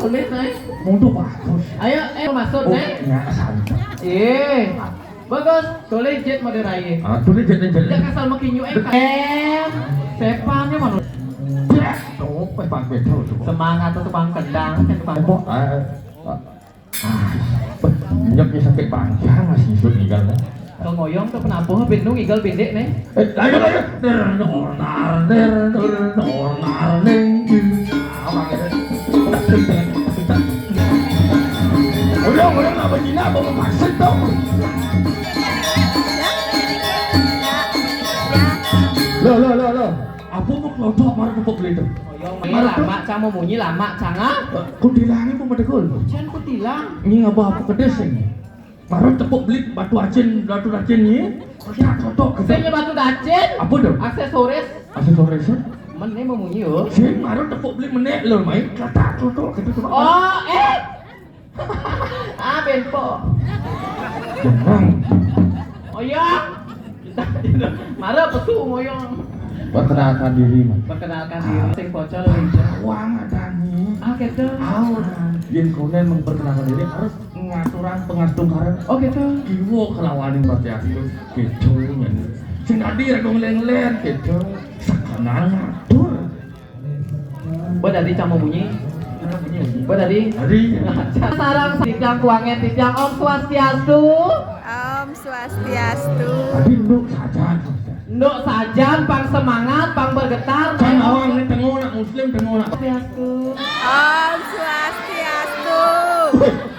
Sulit nih. Mundur bagus. Ayo, masuk nih. Bagus. Sulit jet mau diraih. Sulit jet jet. Jangan kasal makinyo sepannya mana? Tuh, pang betul tuh. Semangat tuh tukang kendang, tukang bok. Nyoknya sakit panjang masih sud ngigal nih. Kalau ngoyong tuh kenapa bindung ngigal bendek nih? Ayo. Udah nggak begini apa maksud dong? Lo. Apa mau kelodok marah kepok itu? Lama, cang mau bunyi lama, canga? Kutilangnya mau medekul? Cang kutilang. Ini apa kedes ini? Baru tepuk belit batu racin ni. Ya cocok. Saya batu racin. Apa dong? Aksesoris. Mana mau bunyi yo? Saya baru tepuk belit menek lo main kata cocok gitu. Oh, benpo. Jangan. Oyong. Marah petu ngoyong. Perkenalkan diri mas. Perkenalkan diri. Sing bocor lincah. Wang ada nih. Gitu. Yen konen memperkenalkan diri harus ngaturan pengastung karen. Gitu. Kiwo kelawanin pati itu. Gitu nyen. Sing tadi rego ngeleng-leng gitu. Sakanal ngatur. Buat tadi cang mau bunyi. Buat tadi. Sarang tijang kuanget tijang Om Swastiastu. Om Swastiastu. Tadi nduk saja. Nduk sajan, pang semangat, pang bergetar. Kan awang ni tengok nak Muslim tengok nak. Swastiastu. Om Swastiastu.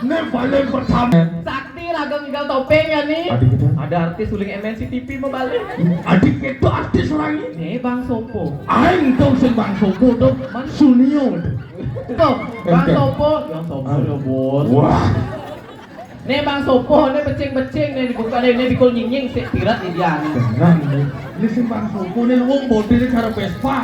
Ni paling pertama. Sakti ragam tinggal topeng ya nih. Adik kita. Ada artis suling MNC TV mau balik. Adik itu artis lagi. Nih Bang Sopo. Aing tuh si Bang Sopo tuh Sunio. Tuh, Bang Sopo. Yang Sopo ya bos. Wah. Nih Bang Sopo, nih becing-becing nih dibuka nih bikul nying-nying sik pirat di dia nih. Tenang nih. Ini si Bang Sopo nih luang bodi nih cara Vespa.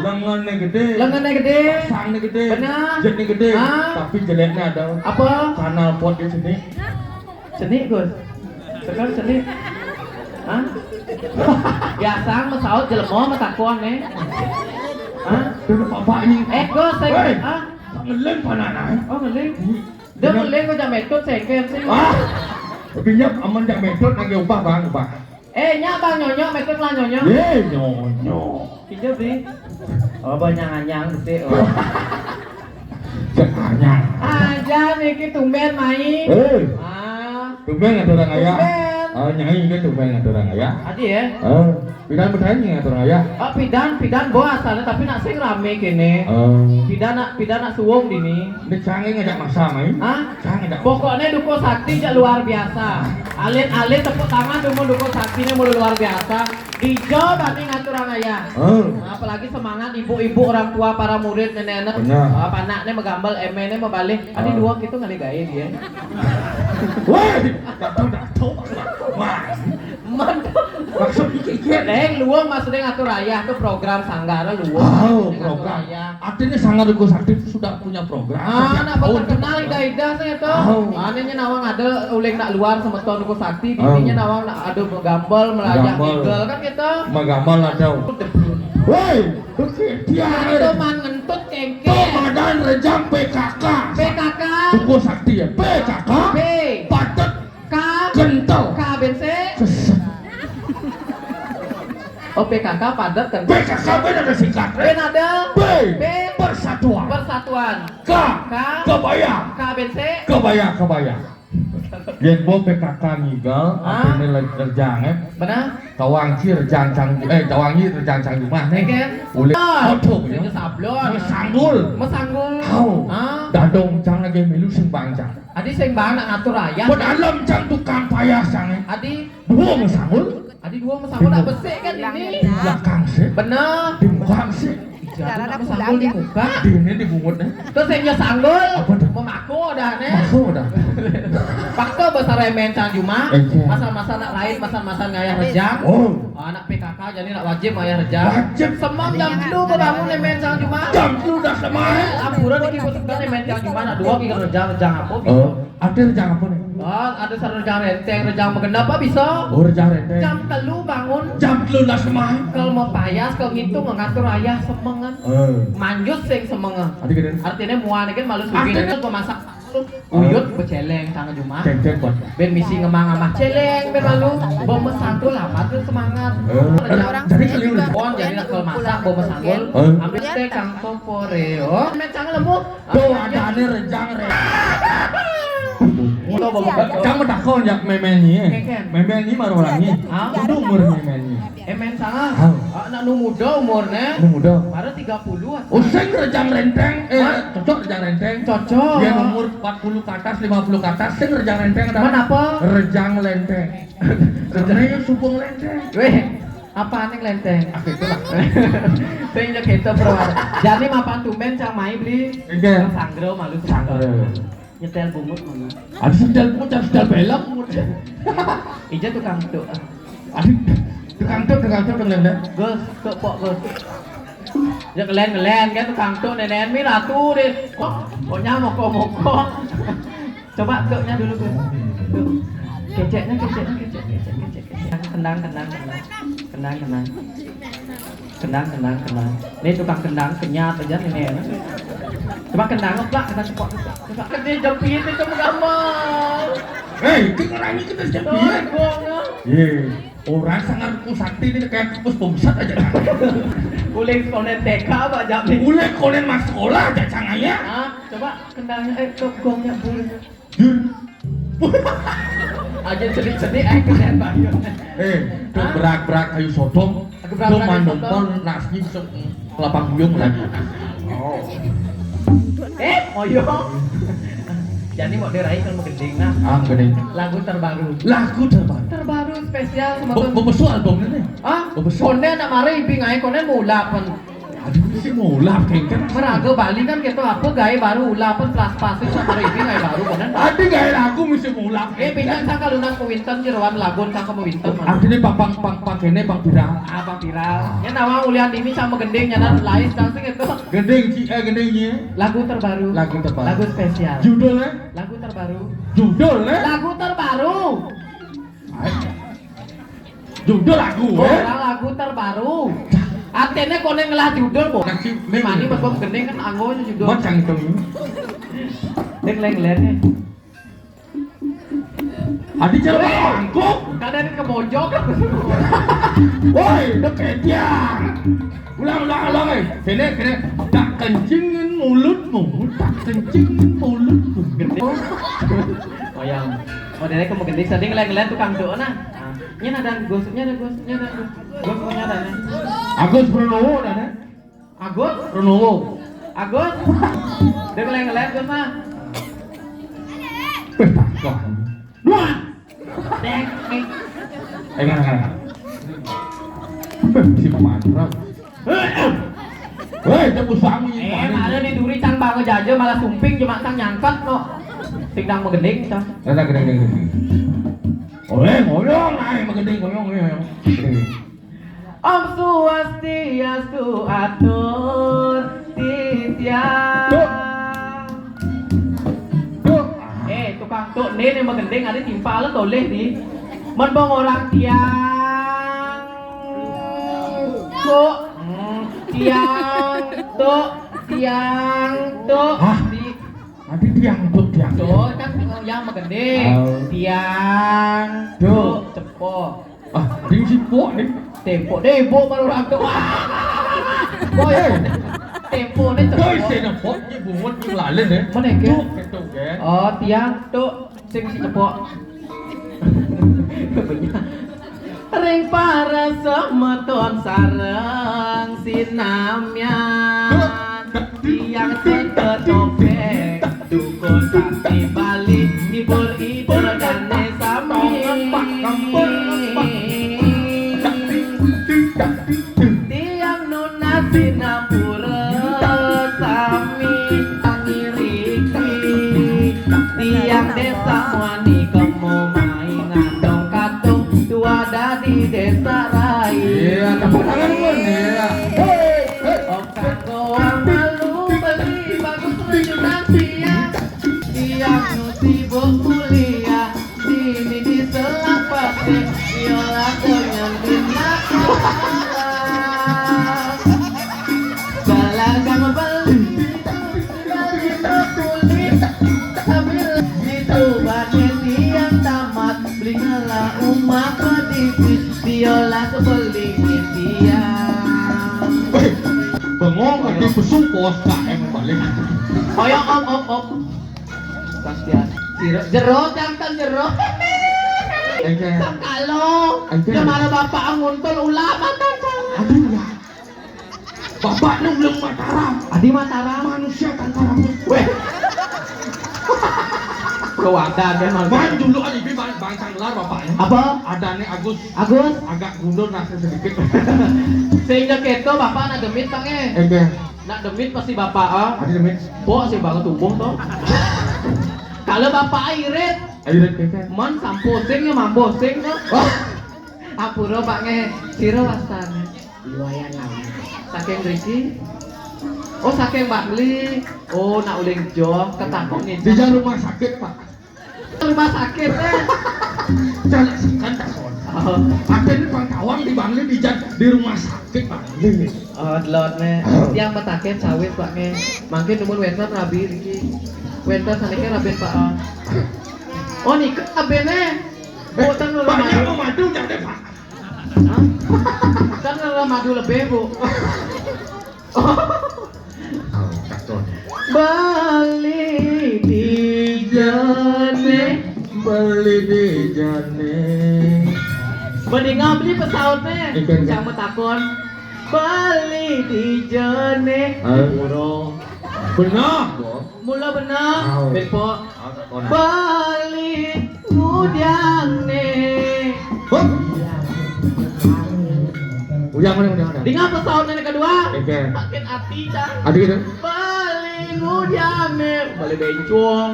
Lengannya gede. Pasangnya gede. Benar. Jetnya gede. Tapi jeleknya ada. Apa? Kanal pot di sini. Cenik Gus. Sekarang cenik. Hah? Biasa mesaut jelema mah takon nih. Hah? Dulu bapak ini. Gus, saya Ngeleng pananai. Oh, ngeleng. Dia ngeleng kok jam metode sengken sih. Pinjam aman jak metode lagi ubah bang ubah. Nya Bang Nyonyo metode lah Nyonyo. Nyonyo. Pinjam sih. Oh, banyak-anyang sih. Anyang. Aja niki tumben main. Tumben ada orang ayah. Nyai kan tumben ada orang ayah. Adi ya. Pidan bertanya ada orang ayah. Pidan bawa asalnya tapi nak sing rame kene. Pidan nak suwung dini. Ini canggih ngajak masa main. Canggih ngajak. Pokoknya Duko Sakti jak luar biasa. Alit tepuk tangan Duko Sakti ini mulai luar biasa. Ijo tadi ngatur orang ayah. Apalagi semangat ibu-ibu orang tua para murid nenek-nenek. Anaknya megambal MN-nya membalik. Adi dua gitu ngali gaya dia. Wah, tahu. Mantap. Maksud iki-iki. Luang maksudnya ngatur ayah tuh program sanggara luang. Program. Artinya Sanggar Duko Sakti sudah punya program. Nak terkenal ida saya tuh. Anehnya nawang ada uling nak luar sama tahun Duko Sakti. Didinya nawang nak ada menggambal melajak eagle kan gitu. Menggambal ada. Woi, dia itu man ngentut kengke. Komandan Rejang PKK. Duko Sakti ya. PKK. Patet. K. Kental. K bense. Oh PKK padat kan? PKK ada singkat. Ada. B. Persatuan. K. Kebayang. K bense. Kebayang. Yen bo PKK ngigal, artinya rejang Benar? Tawangi rejang cang rumah nih. Boleh. Foto ya. Sablon. Mesanggul. Dadong cang lagi milu sing bangcang. Adi sing bang nak ngatur ayah. Dalam cang tukang payah cang. Adi dua mesanggul. Adi dua mesanggul nak besik kan ini. Belakang sih. Benar. Di muka sih. Jalan nak aku sanggul di udah, ya. muka. Ini dibungut nih. Terus yang sanggul, Apa dah? memaku dah nih. Aku dah. Pakto besar remen sang Juma, Iya. masa-masa nak lain, masa-masa ngayah rejang. Oh. Anak PKK jadi nak wajib ngayah rejang. Wajib. Semang jam lu bangun remen sang Juma. Jam lu dah sama. Apuran iki kutukan remen sang Juma nak dua kira rejang apa bisa. Oh, ada rejang apa nih? Ada sarang rejang renteng, rejang mengendap apa bisa. Oh, rejang renteng. Jam telu bangun. Jam lu dah sama. Kalau mau payas, kalau ngitung mengatur ayah semengan. Manjut sing semengan. Ada gede. Artinya muan kan malu sugi Artinya- kan pemasak uyut beceleng sang Juma. Ceng-ceng buat. Ben misi ngemang amah celeng ben malu bom sanggul amat tuh semangat. Orang Jadi saya kalian juga Pon jadi nak kalau masak bom sanggul ambil teh kangkung poreo. Men sanggul lemuk. Tuh ada ane rejang Kamu takon jak memenyi. Memenyi baru orangnya. Udah umur memenyi. Men sangat. Ah. Anak nu muda umurnya. Ini muda. Baru 30 an. Useng rejang renteng. Cocok rejang renteng. Cocok. Dia nomor 40 ke atas, 50 ke atas. Sing rejang renteng ada. Mana apa? Rejang lenteng. Sebenarnya supung lenteng. Weh, apa aneh lenteng? Ah, itulah. Saya injak itu bro. Jadi mapan tumben cang mai beli. Oke. Sanggro malu sanggro. Nyetel bumut mana? Ada sendal pucat, sendal belok. Ija tukang tuh. Ada tukang tuh lenteng. Gus, tuh pok gus. Ya ngelen kan tukang tuh nenen mi ratu deh. Pokoknya moko. Coba tuknya dulu gus. Tuh. Keceknya. Kendang. Ini tukang kendang kenyat aja nenek. Coba kendang ngeplak kita cepok. Coba kerja jepit itu gambar. Hei, orang ini kita siap Tuh, gongnya. Orang sangat sakti ini kayak kupus pomsat aja. Uling sekolah TK Pak Jamil. Mulai kolen mas sekolah aja canganya. Coba kendangnya gongnya bulu. Aja sedih-sedih keren banget. Tuh berak-berak kayu sodom. Tuh mandompon nasi kelapa guyung lagi. Oyong. Jadi mau diraih kalau gending nah. Gede. Lagu terbaru. Lagu terbaru. Terbaru spesial sama Bebesu albumnya nih. Bebesu. Konen nak mari iping ay konen mulapan. Aduh sih mau lah kengken. Meraga Bali kan gitu apa gaya baru ulapan plus pasir sama iping ay baru konen. Ada gaya lagu mesti mau lah. Pinjang sang kalunang pewinten jeroan lagun sang pewinten. Artinya pang kene pang viral. Apa viral? Ya nama ulian dini sama gending nyanan lain langsung itu. Gendengnya. Lagu terbaru. Lagu spesial. Judulnya. Lagu terbaru. Lagu terbaru. Artinya konen ngelah judul bo. Memani berbom gending kan anggonya judul. Macam itu. Dek leng-lengnya. Adi jalan bangkok. Kadang ke bojok. Woi, deket ya. Ulang. Kene. Tak kencingin mulutmu. Gending. Oh yang. Oh dari kamu gending seding leng-leng tukang doa nah. Nya ada gosnya ada. Gosnya ada. Agus Pranowo ada. Agus. Dek leng-leng Gus mah. Kok. Dua. Dek. Enggak. Si mantra. Woi, tepus sangi. Mana di duri cang banget jaja malah sumping cuma cang nyangkat no. Tingdang megending cang. Rada gede. Ngoyong, megending ngoyong. Om Swastiastu atur titiang. Tukang tuk ini megending ada timpa lah toleh di. Menbong orang tiang. Tiang tuk. Adi tiang tuk. Kan yang megending. Tiang tuk cepok. Ding sipok nih. Tempo baru orang tua. Boy, tempo ni cepok. Boy, saya nampak ni bungut ni lain eh. Mana ke? Ketuk eh. Oh, tiang tuk sing si cepok. Ring para semeton sareng sinamyan. Tiang seketopeng dukun pasti balik hibur dan sami. Tiang nunasi napura ada di desa raya. Iya, tepuk tangan pun ya. Okan goang malu beli bagus rejunan siang. Siang sibuk kuliah, sini di selapate viola dengan bintang. Galagang beli kulit sambil itu batin siang tamat belilah umat pedipis viola sebeling siang. Bengong di pesung pos KM balik. Koyong om. Pastian. Jero jantan jero. Engke. Kalau gimana bapak nguntul ulama tantang. Aduh ya. Bapak nu belum Mataram. Adi Mataram Manusia tanpa rambut. weh. Kewadah kan Man dulu ada di bang Sanglar bapaknya. apa? Ada nih Agus Agus agak gundul nasi sedikit. sehingga keto bapak nak demit pange. Engke. Nak demit pasti bapak Ada demit. Bo sih banget tubuh toh. Kalau bapak irit Ayo keke. man sampusing ya mambosing toh. Apuro pange sira wastane. Lumayan lah. Saking Riki. Oh saking Bakli. Oh nak uling jo ketakon nih. Di jalan rumah sakit pak. Rumah sakit Jalan singkat tak son. Ada di Pangkawang di Bangli di rumah sakit Bangli. Oh, delotne. Yang petaken sawit Pak nge. Mangke numun wenter rabi iki. Wenter sanike rabi Pak. Oh nikah abene. Oh tan lho Banyak madu. mau madu jadi pak. Hah? Kan lho madu lebih, Bu. Oh tak son. Bali di jane. Beli di jane. Mending beli pesawatnya. Ikan. Jangan takon. Bali di jane. Puro. Benar. Mula benar. Oh. Bepo. Bali mudiane. Hop. Ujang. Dengan pesawatnya yang kedua. Oke. Sakit hati dah. Ada gitu. Bali mudiane. Bali bencong.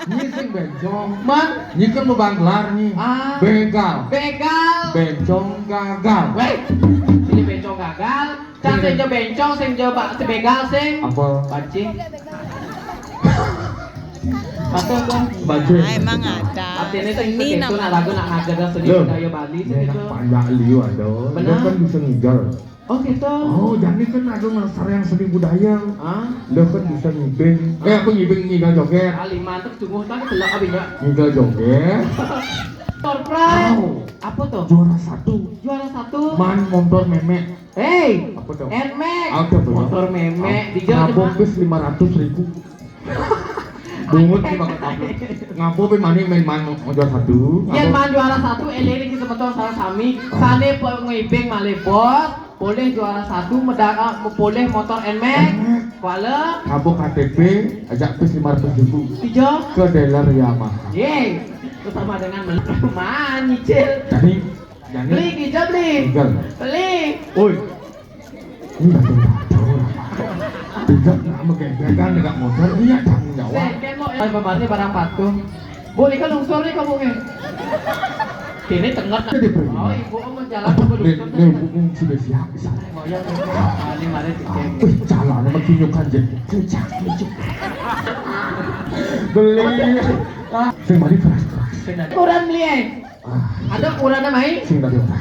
Ini sing bencong. Man. Ini kan mau banglar nih. Ah. Begal. Begal. Bencong gagal. Weh. Ini bencong gagal. Kan sing jo bencong, sing jo si begal sing. Apa? Banci. Patut kan? Baju. Ah, emang ada. Artinya itu Ini itu nak lagu nak ngajar seni Loh. budaya Bali sih Ini itu. enak panjang liu ada. Benar. Lo kan bisa ngigal. Oh gitu. Oh, jadi kan ada yang seni budaya. Ah, Lo kan bisa ngibing. Aku ngibing ngigal joget. kali mantep sungguh kan delok abi enggak. Ngigal joget. Surprise. Wow. Apa tuh? Juara satu. Juara satu. Man motor memek. Hey, Apa tuh? Nmax. Apa tuh? Motor memek dijual Ngapung bis 500.000. Bungut di bakal tablet. Ngapo pe mani main juara satu. Yang man juara satu, elirik sebetulnya salah sami. Sane pengibing malih bos, boleh juara satu, medal boleh motor Nmax. Kuala, Ngapo KTP ajak bis 500.000 tiga. ke dealer Yamaha. Yeay, bersama dengan man nyicil. Jadi Beli kijab beli. tinggal. Beli. Oi. Ini ada tidak nama gegekan dekat motor ini ada tanggung jawab. Second lo yang pembantu barang patung. Boleh kan lungsor nih kamu nge. Kini tengah. Oh ibu mau jalan ke lungsor. Nih bukan sudah siap di sana. Goyang kali mari dicek. Wih jalan sama kinyukan jadi kecak kecak. Beli. Sing mari keras. Ukuran beli Ah, ada ukuran namanya? sing dari orang.